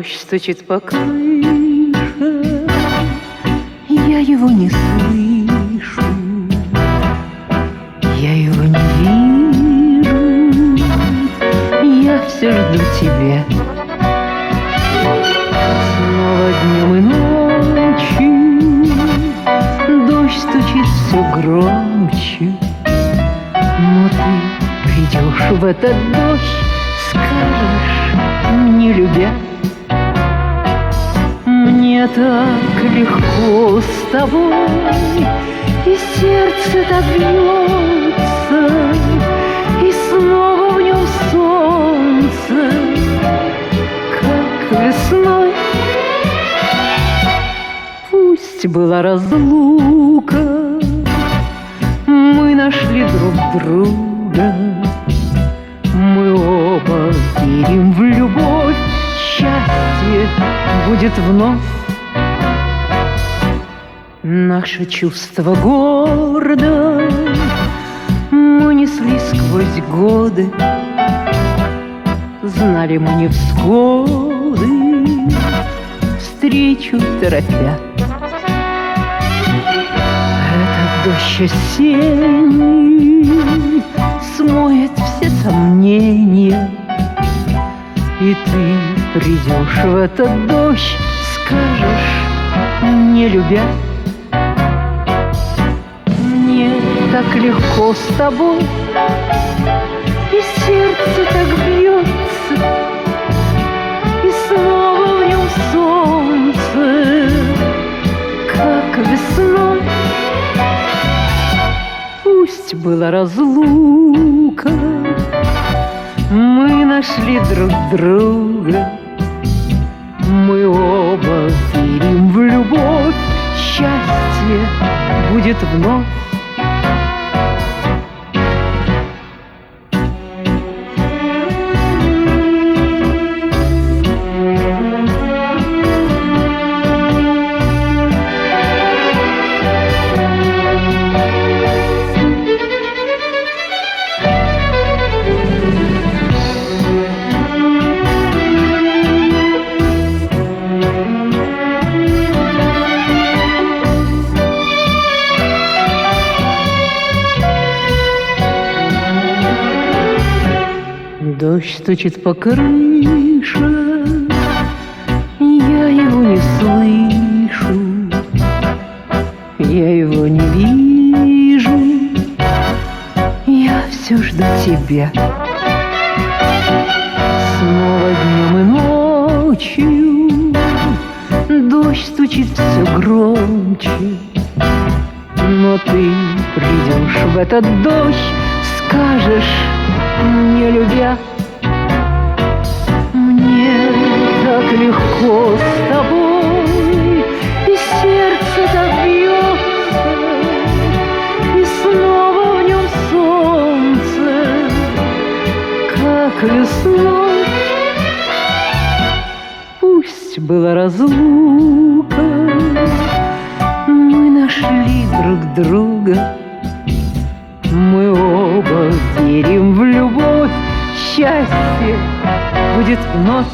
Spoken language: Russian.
Дождь стучит по крыше, я его не слышу, я его не вижу, я все жду тебя. Снова днем и ночью дождь стучит все громче, но ты придешь в этот дождь, скажешь, не любя. Мне так легко с тобой, и сердце так бьется, и снова в нем солнце, как весной. Пусть была разлука, мы нашли друг друга, мы оба верим в любовь, счастье будет вновь. Наше чувство гордо мы несли сквозь годы, знали мы невзгоды, встречу торопя. Этот дождь осенний смоет все сомнения, и ты придешь в этот дождь, скажешь, не любя. Мне так легко с тобой, и сердце так бьется, и снова в нем солнце, как весной. Пусть была разлука, мы нашли друг друга, мы оба верим в любовь, счастье будет вновь. Дождь стучит по крыше, я его не слышу, я его не вижу, я все жду тебя. Снова днем и ночью дождь стучит все громче, но ты придешь в этот дождь, скажешь, не любя. Мне так легко с тобой, и сердце так бьется, и снова в нем солнце, как весной. Пусть была разлука, мы нашли друг друга, мы оба верим в любовь, счастье будет вновь.